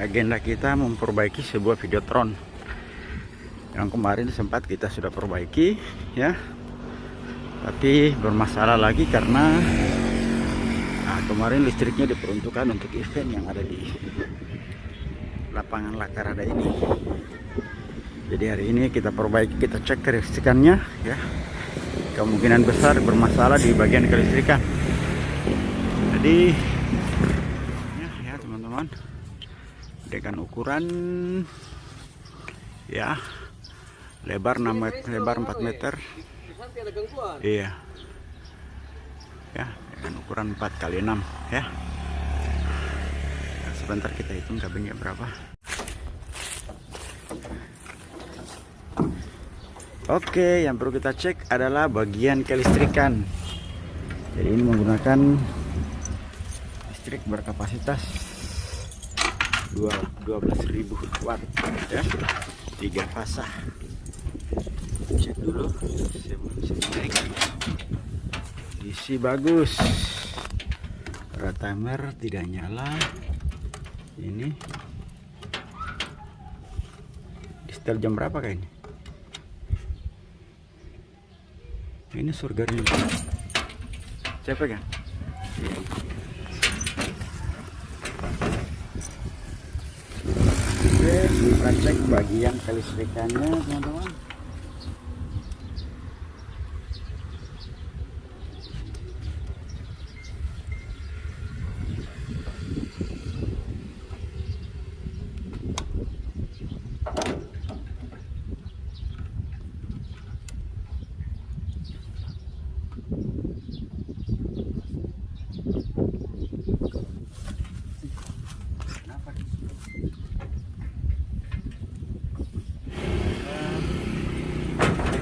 Agenda kita memperbaiki sebuah videotron yang kemarin sempat kita sudah perbaiki ya, tapi bermasalah lagi karena kemarin listriknya diperuntukkan untuk event yang ada di lapangan Lakarada ini. Jadi hari ini kita perbaiki, kita cek kelistrikannya ya. Kemungkinan besar bermasalah di bagian kelistrikan. Jadi ya teman-teman, dengan ukuran ya lebar 6 meter, lebar 4 meter. Iya. Ya, dengan ukuran 4 kali 6 ya. Nah, sebentar kita hitung kabelnya berapa. Oke, yang perlu kita cek adalah bagian kelistrikan. Jadi ini menggunakan listrik berkapasitas 12.000 watt ya, 3 fasa. Cek dulu kondisi bagus, timer tidak nyala. Ini di setel jam berapa kayak ini surganya siapa kan? Oke, kita cek bagian kelistrikannya teman-teman.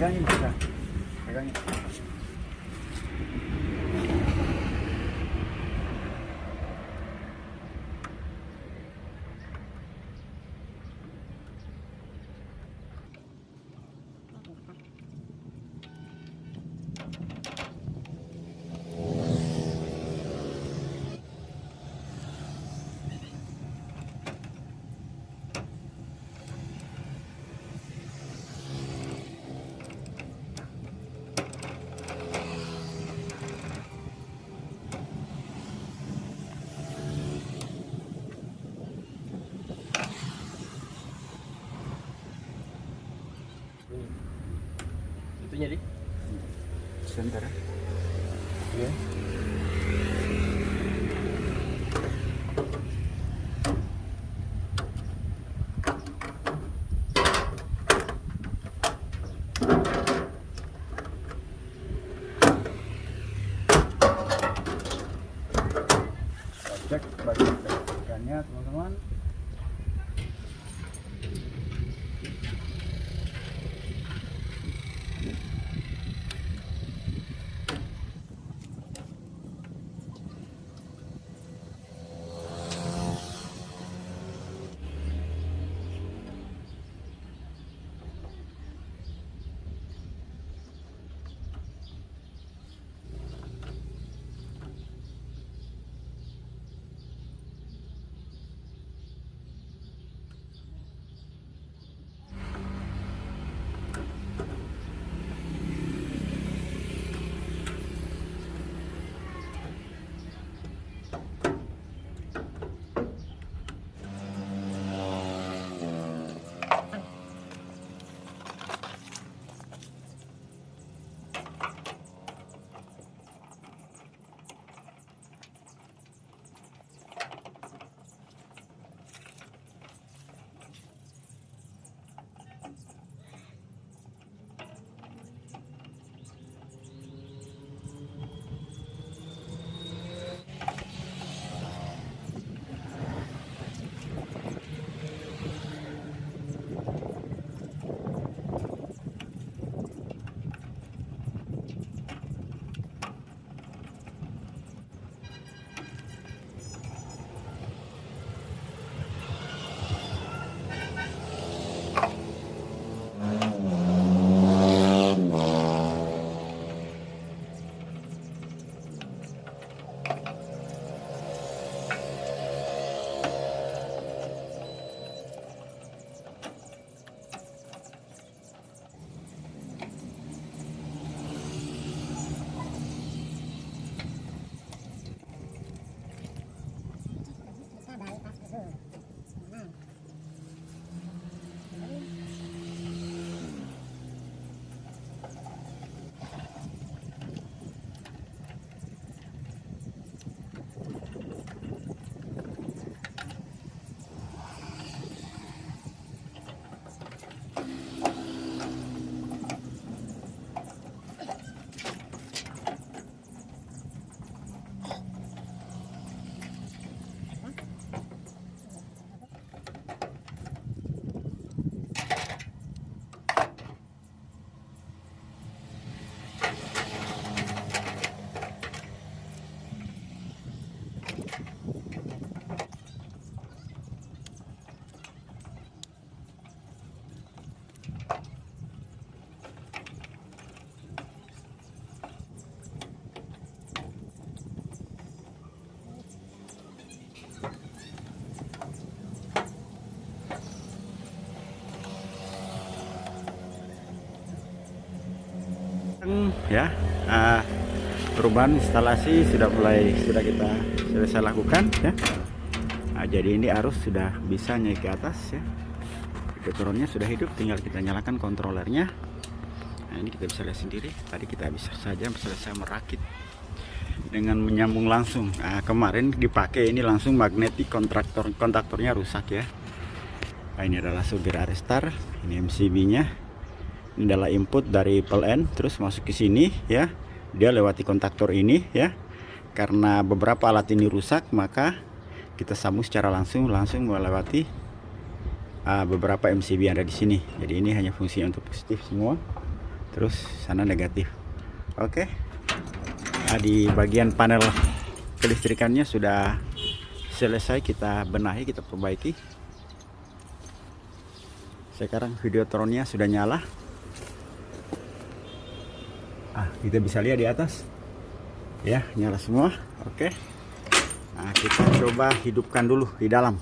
Pegangin bisa, pegangin. Itunya di Sebentar ya. Cek bagian kelistrikannya teman-teman. ya. Perubahan instalasi sudah kita selesai lakukan ya. Jadi ini arus sudah bisa naik ke atas ya. Videotronnya sudah hidup, tinggal kita nyalakan kontrolernya. Nah, ini kita bisa lihat sendiri. Tadi kita bisa saja selesai merakit dengan menyambung langsung. Kemarin dipakai ini langsung magnetik, kontaktornya rusak ya. Ini adalah subir Aristar, ini MCB-nya. Ini adalah input dari PLN, terus masuk ke sini ya. Dia lewati kontaktor ini ya. Karena beberapa alat ini rusak, maka kita sambung secara langsung melewati beberapa MCB yang ada di sini. Jadi ini hanya fungsinya untuk positif semua, terus sana negatif. Oke. Di bagian panel kelistrikannya sudah selesai kita benahi, kita perbaiki. Sekarang videotronnya sudah nyala. Kita bisa lihat di atas ya, nyala semua. Oke. Kita coba hidupkan dulu di dalam.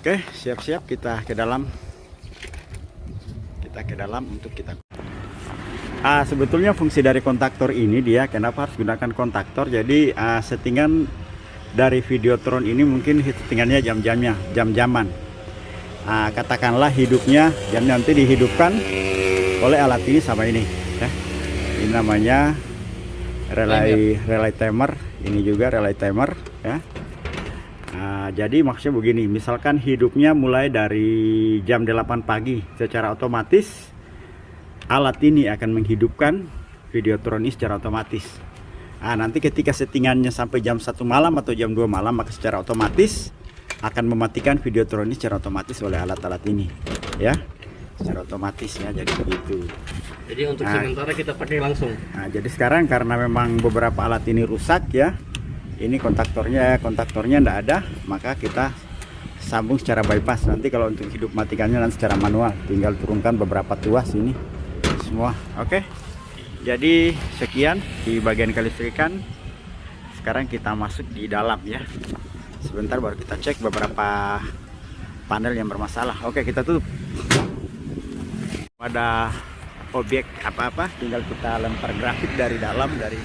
Oke, siap-siap kita ke dalam. Untuk kita sebetulnya fungsi dari kontaktor ini, dia kenapa harus gunakan kontaktor. Jadi settingan dari videotron ini mungkin settingannya jam-jaman. Katakanlah hidupnya jam nanti dihidupkan oleh alat ini sama ini ya. Ini namanya relay timer, ini juga relay timer ya. Jadi maksudnya begini, misalkan hidupnya mulai dari jam 8 pagi, secara otomatis alat ini akan menghidupkan videotron ini secara otomatis. Nanti ketika settingannya sampai jam 1 malam atau jam 2 malam, maka secara otomatis akan mematikan videotron ini secara otomatis oleh alat-alat ini ya, secara otomatis ya. Jadi begitu. Jadi untuk sementara kita pakai langsung. Jadi sekarang karena memang beberapa alat ini rusak ya, ini kontaktornya tidak ada, maka kita sambung secara bypass. Nanti kalau untuk hidup matikannya nanti secara manual, tinggal turunkan beberapa tuas ini semua. Oke. Jadi sekian di bagian kelistrikan. Sekarang kita masuk di dalam ya. Sebentar baru kita cek beberapa panel yang bermasalah. Oke, kita tutup. Pada objek apa-apa tinggal kita lempar grafik dari dalam, dari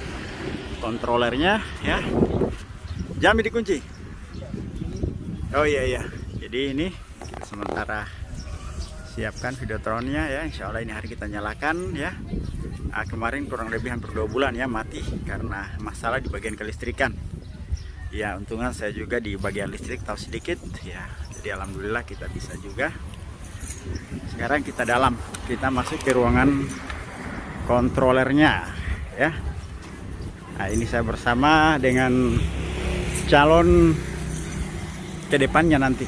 kontrolernya ya. Jamnya dikunci. Oh iya. Jadi ini kita sementara siapkan videotronnya ya. Insya Allah ini hari kita nyalakan ya. Kemarin kurang lebih hampir 2 bulan ya mati karena masalah di bagian kelistrikan. Ya, untungnya saya juga di bagian listrik tahu sedikit ya. Jadi alhamdulillah kita bisa juga. Sekarang kita masuk ke ruangan kontrolernya ya. Ini saya bersama dengan calon ke depannya nanti.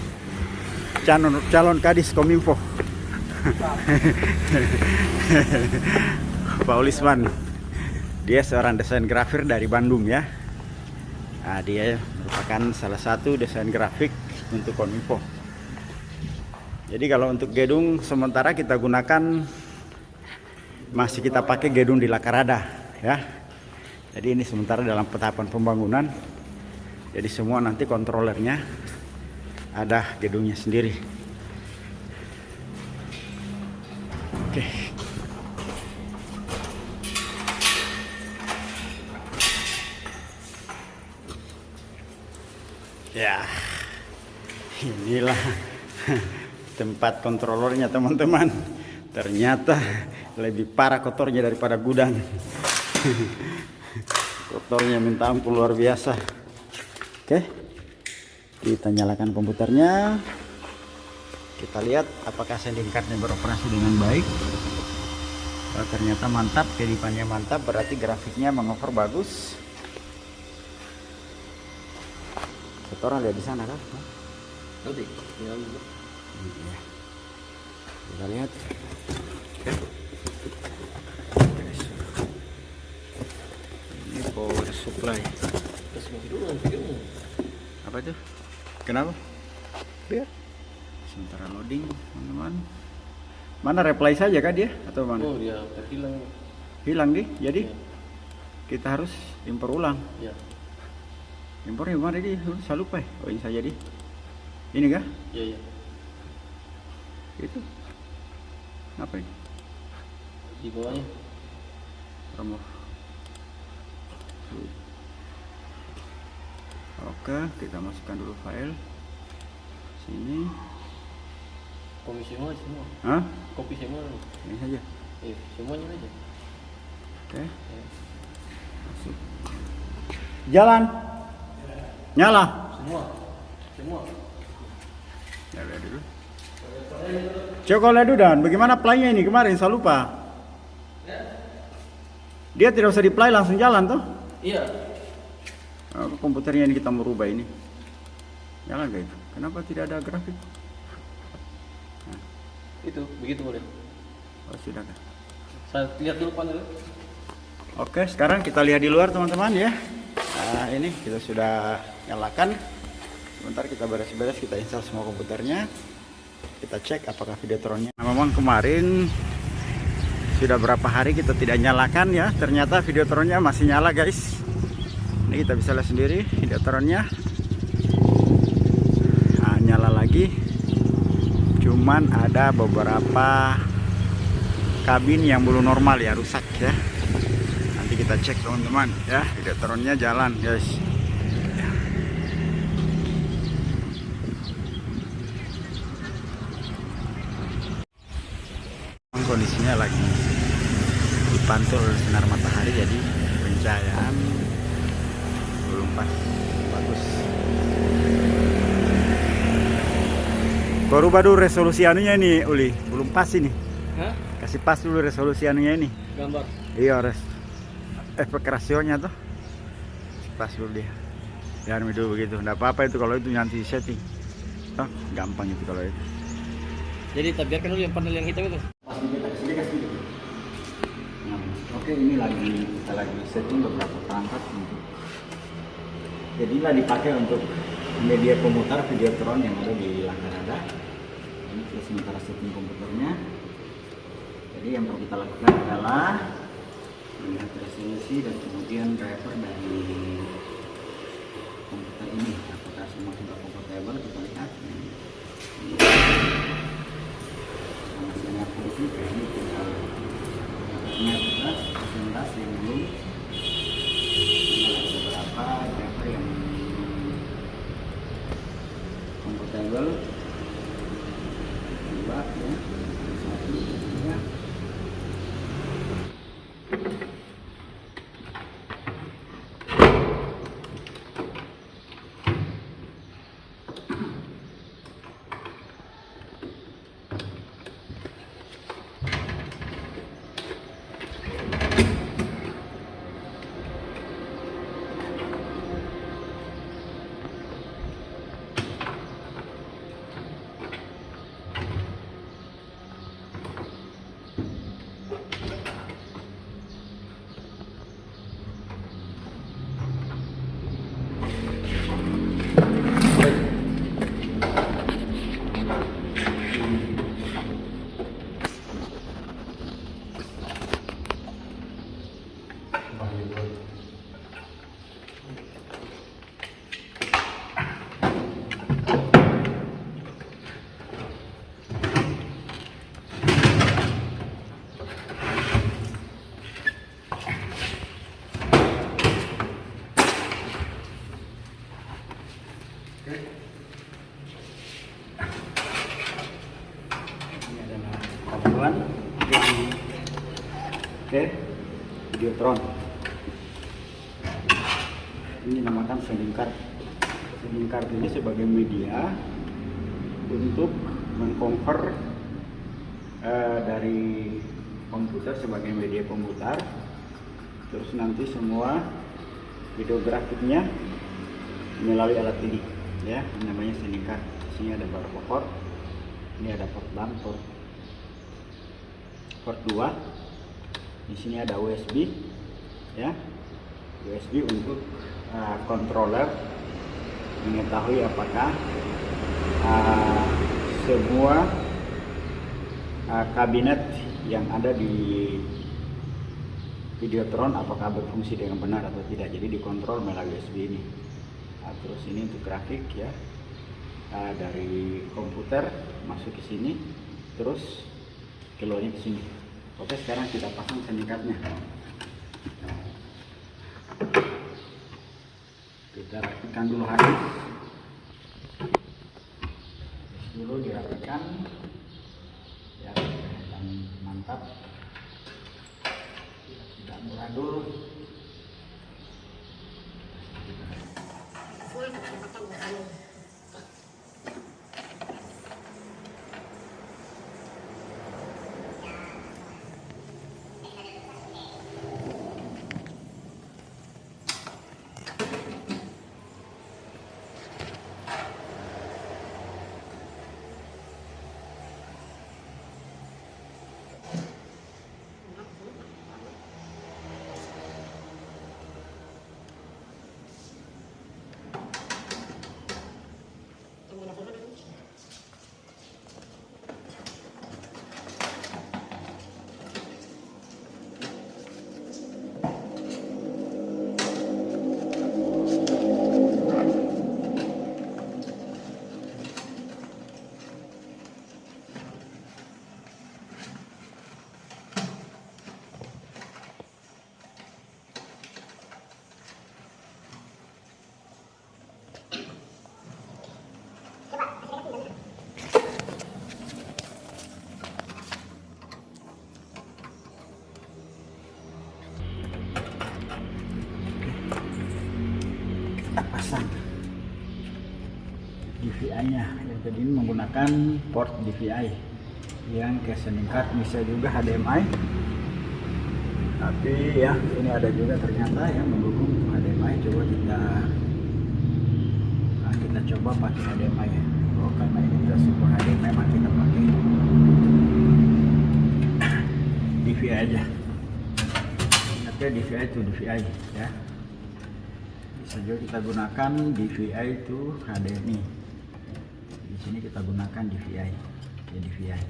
Calon Kadis Kominfo. Pak Ulisman. Dia seorang desain grafir dari Bandung ya. Dia merupakan salah satu desain grafik untuk Kominfo. Jadi kalau untuk gedung sementara kita gunakan, masih kita pakai gedung di Lakarada ya. Jadi ini sementara dalam tahapan pembangunan. Jadi semua nanti kontrolernya ada gedungnya sendiri. Oke. Ya, inilah tempat kontrolernya teman-teman. Ternyata lebih parah kotornya daripada gudang. Kotornya minta ampun luar biasa. Oke, kita nyalakan komputernya. Kita lihat apakah sanding cardnya beroperasi dengan baik. Kalau ternyata mantap, kedipannya mantap, berarti grafiknya mengover bagus. Orang lihat di sana kan? Nanti. Iya. Kita lihat. Ini power supply. Apa itu? Kenapa? Biar. Sementara loading, teman-teman. Mana reply saja kah dia atau mana? Oh, dia terhilang. Hilang nih. Jadi ya, kita harus impor ulang. Ya. Impornya mana dia? Saya lupa ya. Oh ini saja di. Ini kah? Iya. Itu. Apa ini? Di bawahnya. remove. Oke, kita masukkan dulu file sini. Kopi semua. Hah? Kopi semua. Ini saja. Iya, semuanya aja. Oke. Masuk. Jalan. Nyala. Semua. Ya, lihat dulu. Coba lihat dulu Dan, bagaimana play-nya ini kemarin saya lupa. Dia tidak usah di-play langsung jalan tuh. Iya. Komputernya ini kita merubah ini. Jalan gak itu? Kenapa tidak ada grafik? Itu begitu boleh. Oh, sudah kan. Saya lihat dulu panel. Oke, sekarang kita lihat di luar teman-teman ya. Nah, ini kita sudah nyalakan. Sebentar kita beres-beres, kita install semua komputernya. Kita cek apakah Videotronnya. Nah, memang kemarin sudah berapa hari kita tidak nyalakan ya. Ternyata Videotronnya masih nyala guys. Ini kita bisa lihat sendiri Videotronnya. Nah, nyala lagi. Cuman ada beberapa kabin yang belum normal ya, rusak ya. Nanti kita cek teman-teman ya. Videotronnya jalan guys. Kondisinya lagi dipantul oleh sinar matahari, jadi pencahayaan belum pas bagus. Kau rubah dulu resolusi anunya ini Uli, belum pas ini. Hah? Kasih pas dulu resolusi anunya ini. Gambar. Iya, efek rasionya tuh pas dulu dia. Jangan dulu begitu, enggak apa-apa itu kalau itu nanti setting. Oh, gampang itu kalau itu. Jadi kita biarkan dulu yang panel yang hitam itu. Oke, ini kita lagi setting beberapa perangkat untuk. Jadi lah dipakai untuk media pemutar Videotron yang ada di Langgarada. Ini kita sementara setting komputernya. Jadi yang perlu kita lakukan adalah melihat resolusi dan kemudian driver dari komputer ini. Apakah semua sudah compatible, kita lihat. Masih ada fungsi, ini tinggal jelas yang belum. Ada beberapa driver yang compatible. Dua ya. Ya. Kabel oke, Videotron. Ini namakan sending card. Sending card ini sebagai media untuk mengkonvert dari komputer sebagai media pemutar. Terus nanti semua video grafiknya melalui alat ini, ya, namanya sending card. Di sini ada beberapa port. Ini ada port LAN, port 2. Di sini ada USB, ya, USB untuk controller mengetahui apakah semua kabinet yang ada di Videotron apakah berfungsi dengan benar atau tidak. Jadi dikontrol melalui USB ini. Terus ini untuk grafik, ya, dari komputer masuk ke sini, terus keluarnya ke sini. Oke, sekarang kita pasang sending cardnya. rapikan dulu habis. Dulu dirapikan ya, kelihatan mantap, tidak muradul. Kita pasang DVI-nya. Jadi ini menggunakan port DVI yang ke sounding card, bisa juga HDMI. Tapi ya ini ada juga ternyata yang mendukung HDMI. Coba kita coba pakai HDMI ya. Oh, karena ini kita support HDMI, maka kita pakai DVI aja. Ingatnya DVI itu DVI ya. Bisa juga kita gunakan DVI itu HDMI. Di sini kita gunakan DVI ya, DVI.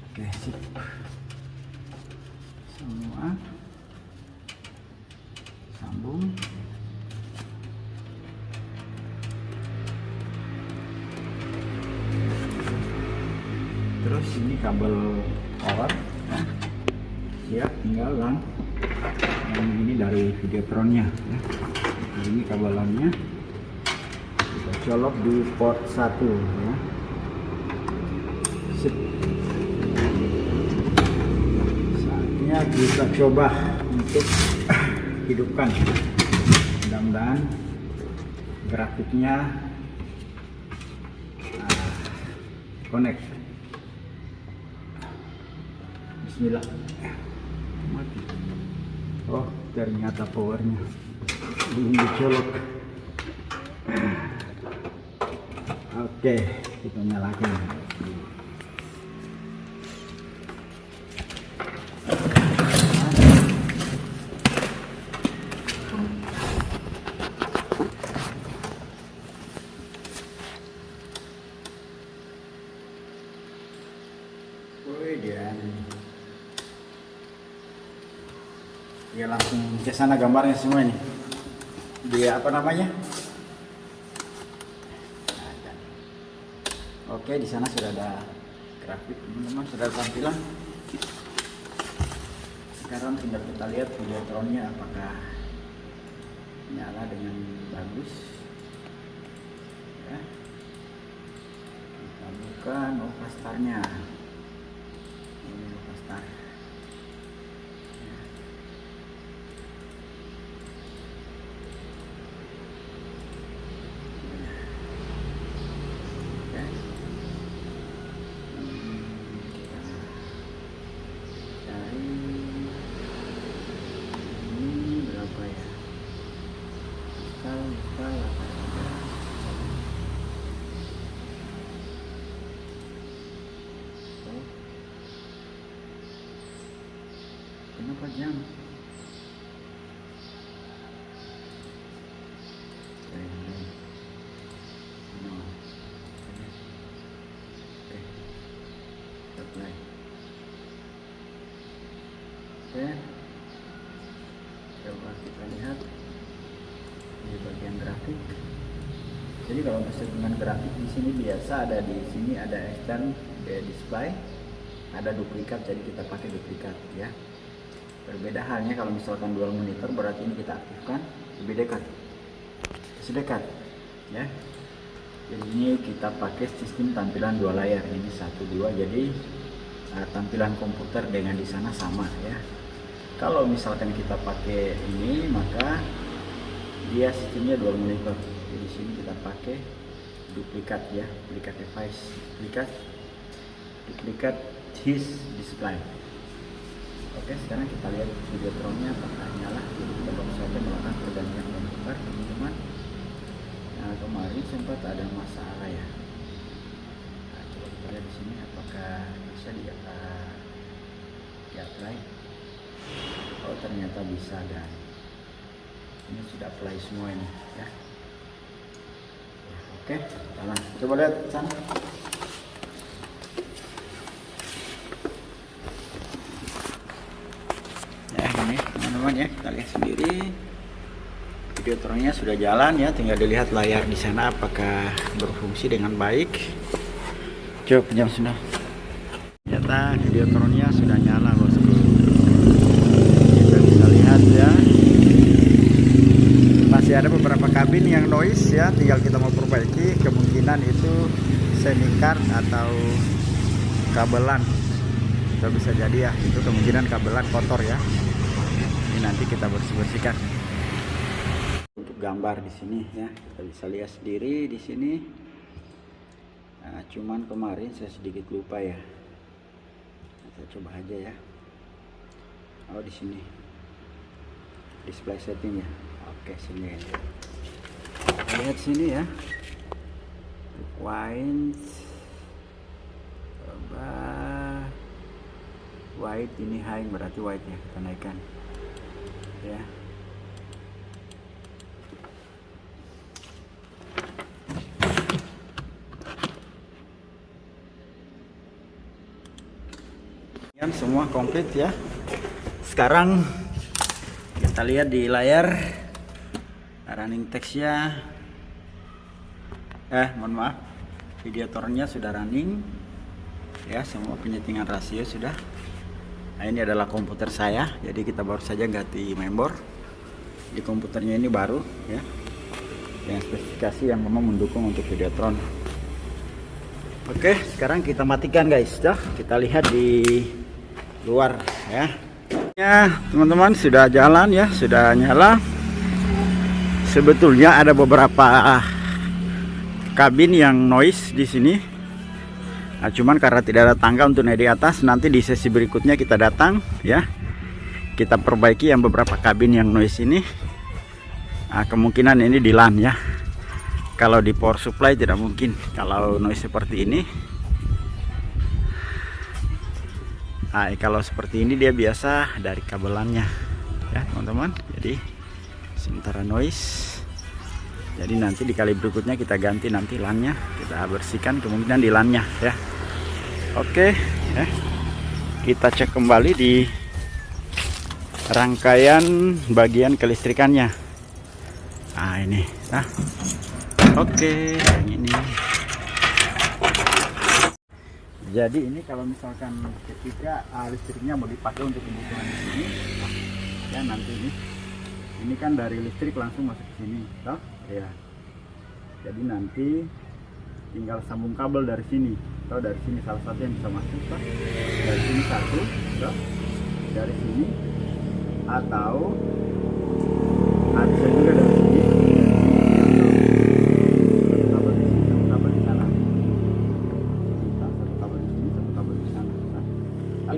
Oke, sip. Semua sambung. Terus ini kabel power ya. Siap, tinggal yang ini dari Videotronnya ya. Ini kabelannya kita colok di port 1 ya. Sip. Saatnya kita coba untuk hidupkan. Mudah-mudahan grafiknya connect. Bismillah. Mati. Oh, ternyata powernya belum dicolok. Oke, kita nyalakan. Dia langsung ke sana gambarnya semua ini. Dia apa namanya? Oke, di sana sudah ada grafik teman-teman, sudah ada tampilan. Sekarang tinggal kita lihat Videotronnya apakah nyala dengan bagus. Ya. Kita buka Novastar-nya. Ini Novastar. Kenapa jam? Oke, coba kita lihat di bagian grafik. Jadi kalau dengan grafik di sini biasa ada, di sini ada extend display, ada duplikat, jadi kita pakai duplikat ya. Berbeda halnya kalau misalkan dual monitor, berarti ini kita aktifkan lebih dekat ke sedekat ya. Jadi ini kita pakai sistem tampilan 2 layar, ini 1 2, jadi tampilan komputer dengan di sana sama ya. Kalau misalkan kita pakai ini maka dia sistemnya dual monitor. Jadi sini kita pakai duplikat ya, duplikat device, duplikat his display. Oke, sekarang kita lihat Videotronnya apakah nyala. Jadi kita baru saja melakukan pergantian komputer teman-teman. Nah, kemarin sempat ada masalah ya. Nah, coba kita lihat di sini apakah bisa di apply. Oh, ternyata bisa, dan ini sudah apply semua ini ya. Oke, jalan. Coba lihat sana. Ya, ini teman-teman ya, kita lihat sendiri. Videotronnya sudah jalan ya, tinggal dilihat layar di sana apakah berfungsi dengan baik. Coba pinjam sudah. Ternyata Videotronnya sudah nyala bosku. Kita bisa lihat ya. Masih ada beberapa kabin yang noise ya, tinggal kita mau perbaiki. Kemungkinan itu semi card atau kabelan. Itu bisa jadi ya, itu kemungkinan kabelan kotor ya. Ini nanti kita bersih-bersihkan. Gambar di sini ya, kita bisa lihat sendiri di sini. Nah, cuman kemarin saya sedikit lupa ya. Saya coba aja ya. Oh, di sini display setting ya. Oke, sini ya. Lihat sini ya. White, coba white ini high, berarti white ya, kita naikkan ya. Semua komplit ya. Sekarang kita lihat di layar running text-nya. Mohon maaf, Videotronnya sudah running ya, semua penyetingan rasio sudah. Nah, ini adalah komputer saya, jadi kita baru saja ganti member di komputernya ini baru ya, dengan spesifikasi yang memang mendukung untuk Videotron. Oke, sekarang kita matikan guys ya. Kita lihat di luar ya. Ya teman-teman, sudah jalan ya, sudah nyala. Sebetulnya ada beberapa kabin yang noise di sini. Nah, cuman karena tidak ada tangga untuk naik di atas, nanti di sesi berikutnya kita datang ya. Kita perbaiki yang beberapa kabin yang noise ini. Nah, kemungkinan ini di LAN ya. Kalau di power supply tidak mungkin kalau noise seperti ini. Nah, kalau seperti ini dia biasa dari kabelannya ya teman-teman. Jadi sementara noise, jadi nanti di kali berikutnya kita ganti nanti LAN-nya, kita bersihkan kemungkinan di LAN-nya ya. Oke ya, kita cek kembali di rangkaian bagian kelistrikannya. Nah ini nah. Oke, yang ini. Jadi ini kalau misalkan ketika listriknya mau dipakai untuk kebutuhan di sini, ya nanti ini kan dari listrik langsung masuk ke sini, toh? Ya. Jadi nanti tinggal sambung kabel dari sini, toh dari sini salah satu yang bisa masuk, toh? Dari sini satu, toh? Dari sini, atau bisa juga dari sini.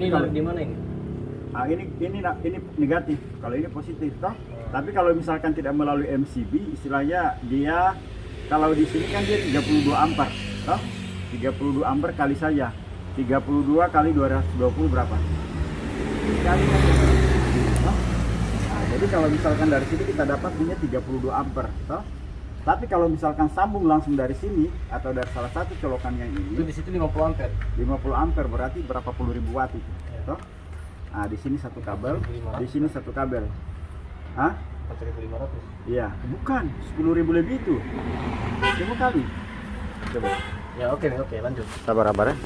Ini kalau di mana ini? Nah, ini negatif, kalau ini positif toh. Tapi kalau misalkan tidak melalui MCB, istilahnya dia kalau di sini kan dia 32 ampere toh. 32 ampere kali saja. 32 kali 220 berapa? Kali saja. Toh? Nah, jadi kalau misalkan dari sini kita dapat punya 32 ampere toh. Tapi kalau misalkan sambung langsung dari sini atau dari salah satu colokan yang ini, itu di situ 50 ampere. 50 ampere berarti berapa puluh ribu watt itu, toh? Nah, di sini satu kabel, di sini satu kabel. Hah? 4.500. Iya, bukan 10.000 lebih itu. Coba kali. Coba. Ya oke lanjut. Sabar ya.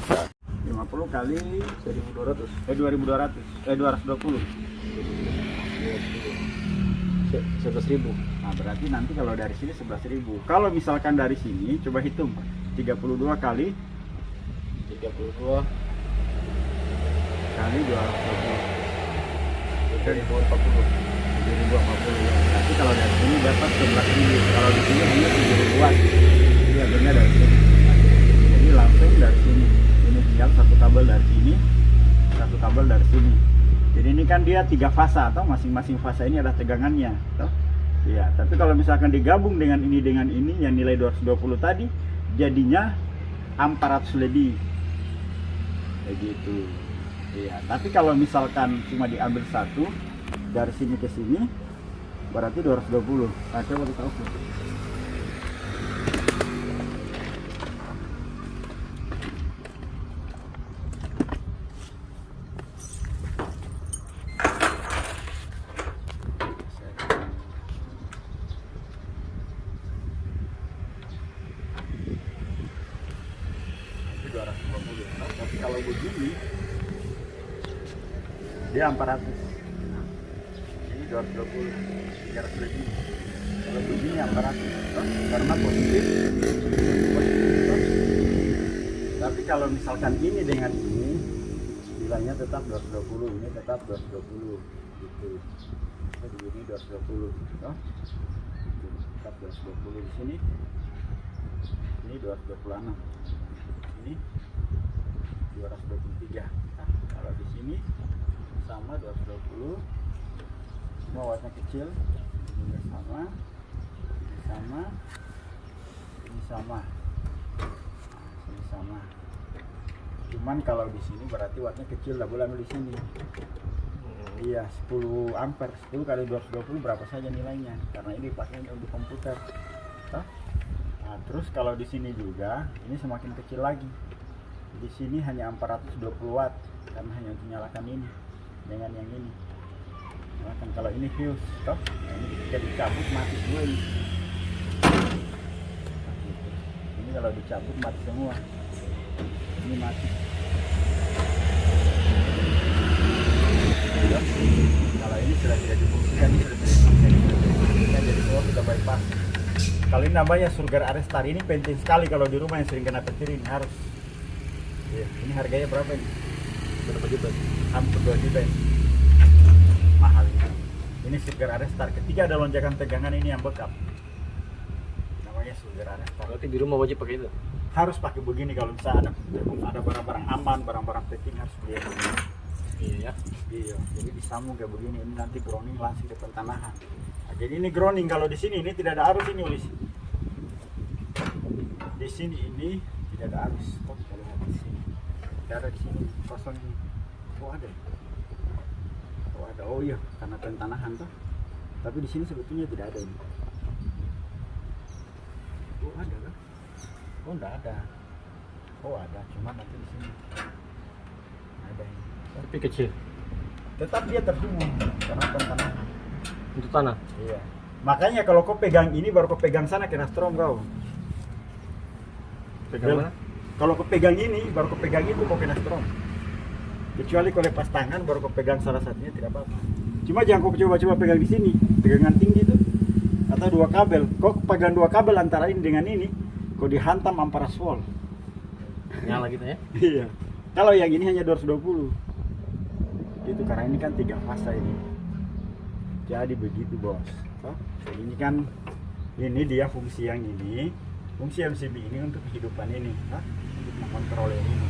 50 kali 1.200. 2200. 220. 11.000. Nah, berarti nanti kalau dari sini 11.000. Kalau misalkan dari sini coba hitung 32 kali 32 kali 220. 7.040. 7.040 ya. Berarti kalau dari sini dapat 11.000. Kalau di sini hanya 7.000-an. Jadi adanya dari sini. Jadi langsung dari sini. Ini tinggal satu kabel dari sini, satu kabel dari sini. Jadi ini kan dia 3 fasa atau masing-masing fasa ini ada tegangannya, toh? Iya, tapi kalau misalkan digabung dengan ini yang nilai 220 tadi, jadinya 400 lebih. Kayak gitu. Iya, tapi kalau misalkan cuma diambil satu dari sini ke sini, berarti 220. Nah, coba kita ukur. Tapi kalau begini dia 400. Ini 220, 300 lebih. Kalau begini 400, karena positif. Tapi kalau misalkan ini dengan ini nilainya tetap 220, ini tetap 220 gitu. Jadi ini 220 toh. Tetap 220 di sini. Ini 226. Ini 223. Nah, kalau di sini sama 220. Semua wattnya kecil. Ini sama. Ini sama. Ini sama. Nah, ini sama. Cuman kalau di sini berarti wattnya kecil, lah boleh ambil di sini. Iya, 10 ampere. 10 kali 220 berapa saja nilainya? Karena ini dipakai untuk komputer. Toh? Nah, terus kalau di sini juga ini semakin kecil lagi. Di sini hanya 420 watt karena hanya untuk nyalakan ini dengan yang ini. Nyalakan kalau ini fuse, toh? Nah, ini ketika dicabut mati semua ini. Ini kalau dicabut mati semua. Ini mati. Ya. Kalau ini sudah tidak difungsikan, ini sudah tidak difungsikan, jadi semua sudah bypass. Kalau ini namanya surga Arestar, ini penting sekali kalau di rumah yang sering kena petir ini harus. Ya, ini harganya berapa ini? Berapa juta? Hampir 2 juta ini. Mahal ini. Ini surga Arestar. Ketika ada lonjakan tegangan ini yang backup. Namanya surga Arestar. Berarti di rumah wajib pakai itu? Harus pakai begini kalau misalnya ada barang-barang aman, barang-barang penting harus beli yang begini. Iya. Iya, jadi disambung kayak begini. Ini nanti grounding langsung depan tanahan. Nah, jadi ini grounding kalau di sini ini tidak ada arus ini, Ulis. Di sini ini tidak ada arus. Oh, kita lihat di sini. Tidak ada di sini kosong ini. Oh ada. Oh ada. Oh iya, karena pentanahan tuh. Tapi di sini sebetulnya tidak ada ini. Oh ada kan? Oh enggak ada. Oh ada, cuma nanti di sini ada ini. Tapi kecil. Tetap dia terhubung karena pentanahan. Untuk tanah? Iya. Makanya kalau kau pegang ini baru kau pegang sana kena strom kau. Pegang mana? Kalau kau pegang ini baru kau pegang itu kau kena strom. Kecuali kau lepas tangan baru kau pegang salah satunya tidak apa-apa. Cuma jangan kau coba-coba pegang di sini, tegangan tinggi itu. Atau 2 kabel. Kau pegang 2 kabel antara ini dengan ini, kau dihantam 400 volt. Nyala gitu ya? Iya. Kalau yang ini hanya 220. Itu karena ini kan 3 fasa ini. Jadi begitu bos. Jadi ini kan ini dia fungsi yang ini, fungsi MCB ini untuk kehidupan ini, untuk mengontrol yang ini.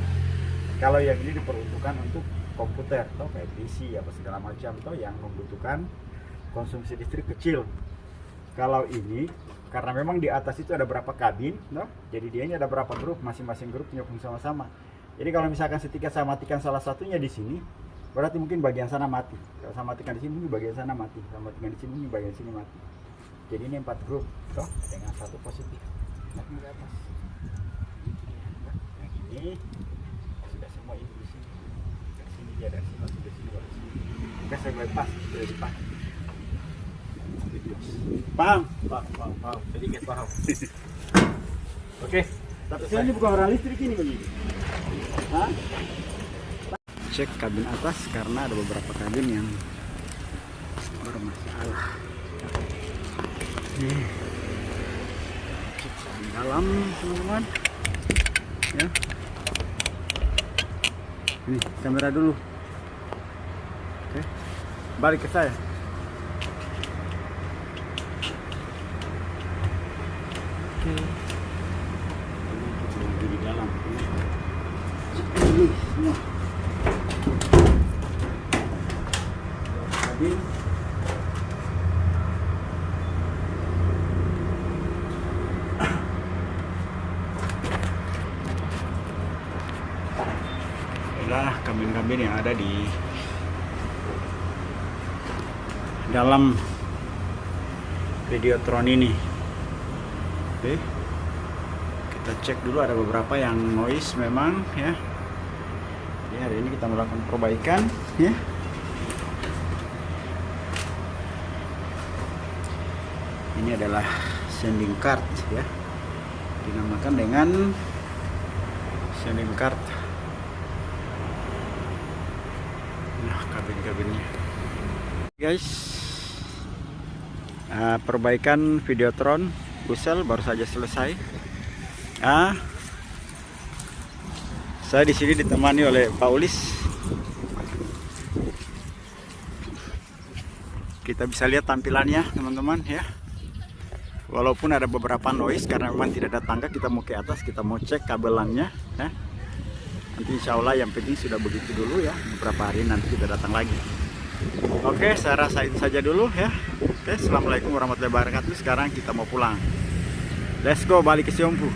Kalau yang ini diperuntukkan untuk komputer, kayak PC apa segala macam, yang membutuhkan konsumsi listrik kecil. Kalau ini karena memang di atas itu ada berapa kabin, jadi dia ini ada berapa grup, masing-masing grup punya fungsi sama-sama. Jadi kalau misalkan ketika saya matikan salah satunya di sini, berarti mungkin bagian sana mati. Kalau saya matikan di sini, bagian sana mati. Saya matikan di sini, bagian sini mati. Jadi ini 4 grup, dengan 1 positif. Nah, di atas. Yang ini sudah semua itu di sini. Dari sini dia dari sini masuk ke sini baru sini. Jika saya bypass, sudah dipakai. Paham? Paham. Sedikit paham. Oke. Tapi saya ini bukan orang listrik ini begini. Hah? Cek kabin atas karena ada beberapa kabin yang bermasalah. Nih. Di dalam teman-teman ya. Ini kamera dulu. Oke, balik ke saya. Oke, ini kita lagi di dalam. Ini semua. Kabin. Adalah kabin-kabin yang ada di dalam Videotron ini. Oke, kita cek dulu, ada beberapa yang noise memang ya. Jadi hari ini kita melakukan perbaikan ya. Ini adalah sending card ya, dinamakan dengan sending card. Nah, kabin-kabinnya guys. Perbaikan Videotron Busel baru saja selesai. Saya di sini ditemani oleh Pak Ulis. Kita bisa lihat tampilannya teman-teman ya. Walaupun ada beberapa noise karena memang tidak ada tangga, kita mau ke atas, kita mau cek kabelannya ya. Nanti insya Allah yang penting sudah begitu dulu ya. Beberapa hari nanti kita datang lagi. Oke, saya rasa itu saja dulu ya. Oke, assalamualaikum warahmatullahi wabarakatuh. Sekarang kita mau pulang. Let's go balik ke Siompu.